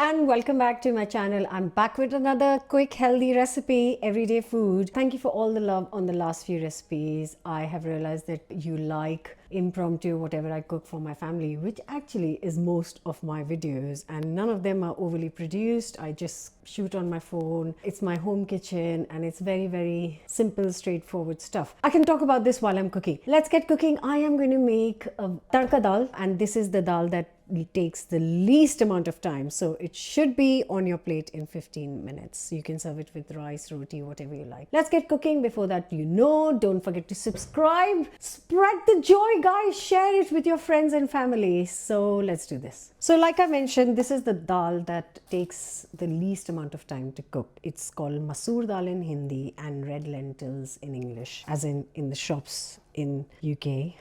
and welcome back to my channel. I'm back with another quick healthy recipe, everyday food. Thank you for all the love on the last few recipes. I have realized that you like impromptu whatever I cook for my family, which actually is most of my videos, and none of them are overly produced. I just shoot on my phone. It's my home kitchen and it's very simple, straightforward stuff. I can talk about this while I'm cooking. Let's get cooking. I am going to make a tarka dal, and this is the dal that takes the least amount of time, so it should be on your plate in 15 minutes. You can serve it with rice, roti, whatever you like. Let's get cooking. Before that, don't forget to subscribe. Spread the joy, guys. Share it with your friends and family. So let's do this. So like I mentioned, this is the dal that takes the least amount of time to cook. It's called masoor dal in Hindi and red lentils in English, as in the shops in UK.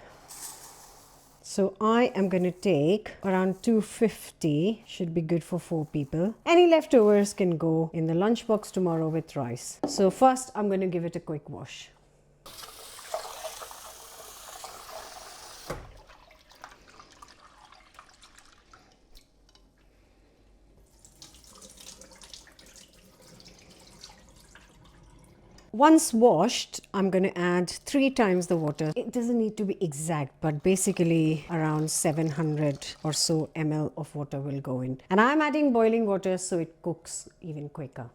So I am going to take around 250, should be good for 4 people. Any leftovers can go in the lunchbox tomorrow with rice. So first I'm going to give it a quick wash. Once washed, I'm going to add 3 times the water. It doesn't need to be exact, but basically around 700 or so ml of water will go in. And I'm adding boiling water so it cooks even quicker.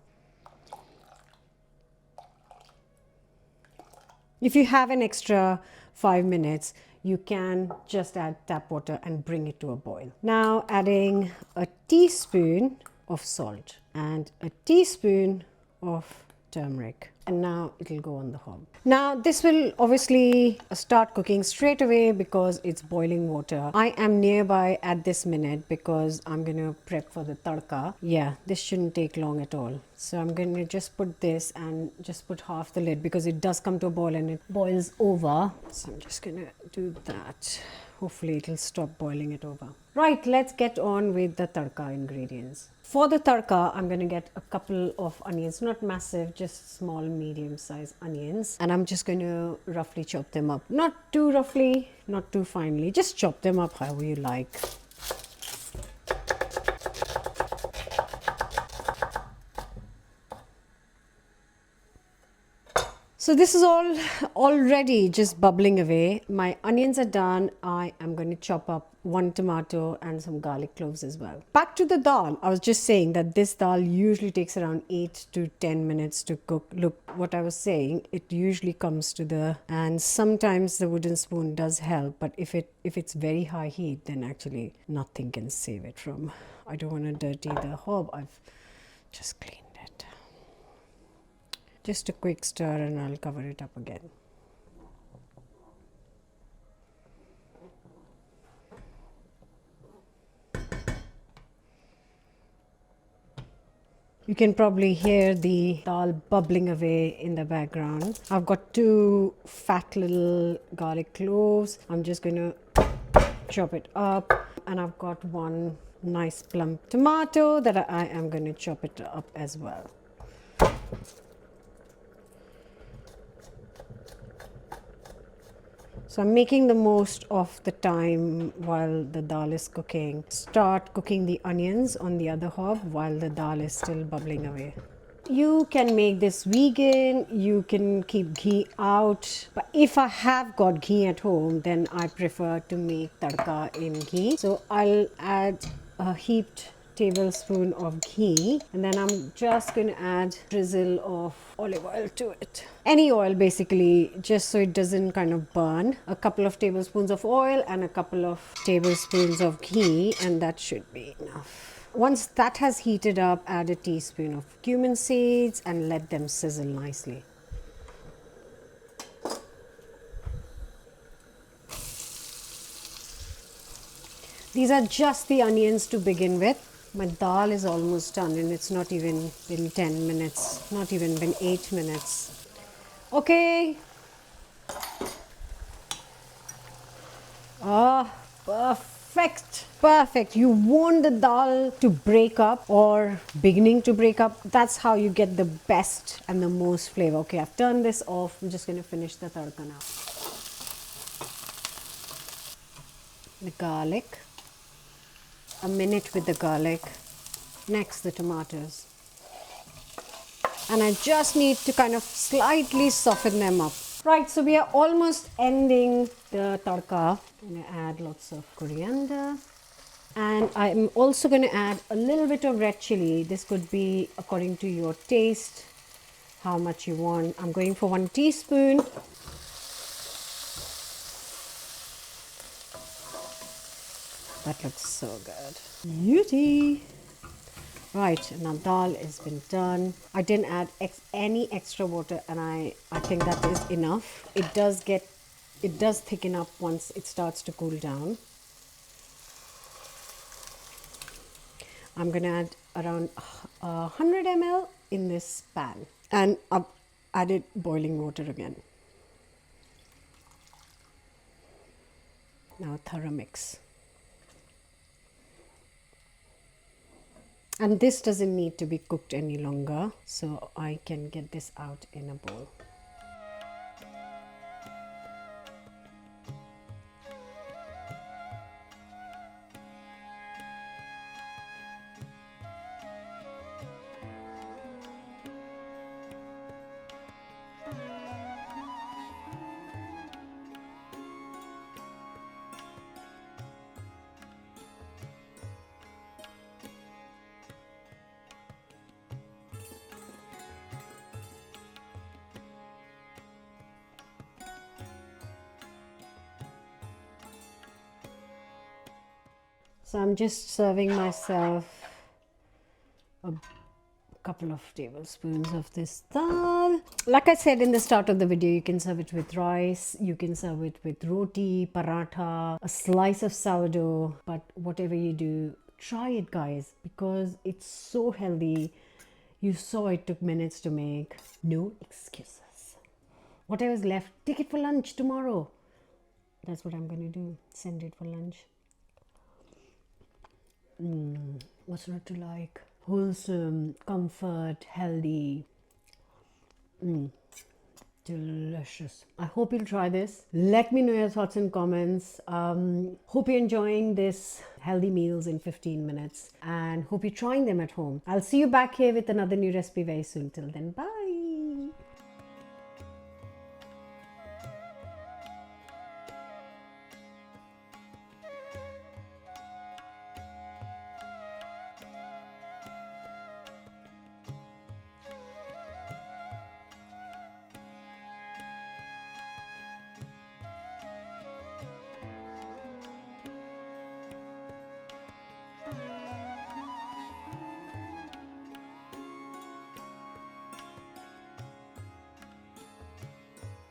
If you have an extra 5 minutes, you can just add tap water and bring it to a boil. Now adding a teaspoon of salt and a teaspoon of turmeric, and now it'll go on the hob. Now this will obviously start cooking straight away because it's boiling water. I am nearby at this minute because I'm going to prep for the tarka. Yeah, this shouldn't take long at all. So I'm going to just put this and just put half the lid because it does come to a boil and it boils over. So I'm just going to do that. Hopefully it'll stop boiling it over. Right, let's get on with the tarka ingredients. For the tarka, I'm going to get a couple of onions, not massive, just small, medium-sized onions. And I'm just going to roughly chop them up. Not too roughly, not too finely. Just chop them up however you like. So this is all already just bubbling away. My onions are done. I am going to chop up 1 tomato and some garlic cloves as well. Back to the dal. I was just saying that this dal usually takes around 8 to 10 minutes to cook. Look, what I was saying, it usually comes to the, and sometimes the wooden spoon does help, but if it's very high heat, then actually nothing can save it from. I don't want to dirty the hob. I've just cleaned it. Just a quick stir and I'll cover it up again. You can probably hear the dal bubbling away in the background. I've got 2 fat little garlic cloves. I'm just going to chop it up. And I've got 1 nice plump tomato that I am going to chop it up as well. So I'm making the most of the time while the dal is cooking. Start cooking the onions on the other hob while the dal is still bubbling away. You can make this vegan, you can keep ghee out, but if I have got ghee at home, then I prefer to make tarka in ghee. So I'll add a heaped tablespoon of ghee, and then I'm just going to add a drizzle of olive oil to it. Any oil basically, just so it doesn't kind of burn. A couple of tablespoons of oil and a couple of tablespoons of ghee, and that should be enough. Once that has heated up, add a teaspoon of cumin seeds and let them sizzle nicely. These are just the onions to begin with. My dal is almost done and it's not even been 10 minutes, not even been 8 minutes. Okay. Ah, perfect. Perfect. You want the dal to break up or beginning to break up. That's how you get the best and the most flavor. Okay, I've turned this off. I'm just going to finish the tarka now. The garlic. A minute with the garlic. Next, the tomatoes. And I just need to kind of slightly soften them up. Right, so we are almost ending the tarka. I'm going to add lots of coriander. And I'm also going to add a little bit of red chili. This could be according to your taste, how much you want. I'm going for 1 teaspoon. That looks so good. Beauty. Right, now dal has been done. I didn't add any extra water, and I think that is enough. It does thicken up once it starts to cool down. I'm going to add around 100 ml in this pan, and I've added boiling water again. Now thorough mix. And this doesn't need to be cooked any longer, so I can get this out in a bowl. So I'm just serving myself a couple of tablespoons of this dal. Like I said in the start of the video, you can serve it with rice, you can serve it with roti, paratha, a slice of sourdough, but whatever you do, try it guys, because it's so healthy. You saw it took minutes to make. No excuses. Whatever's left, take it for lunch tomorrow. That's what I'm going to do. Send it for lunch. What's not to like? Wholesome, comfort, healthy. Delicious. I hope you'll try this. Let me know your thoughts and comments. Hope you're enjoying this healthy meals in 15 minutes, and hope you're trying them at home. I'll see you back here with another new recipe very soon. Till then, bye.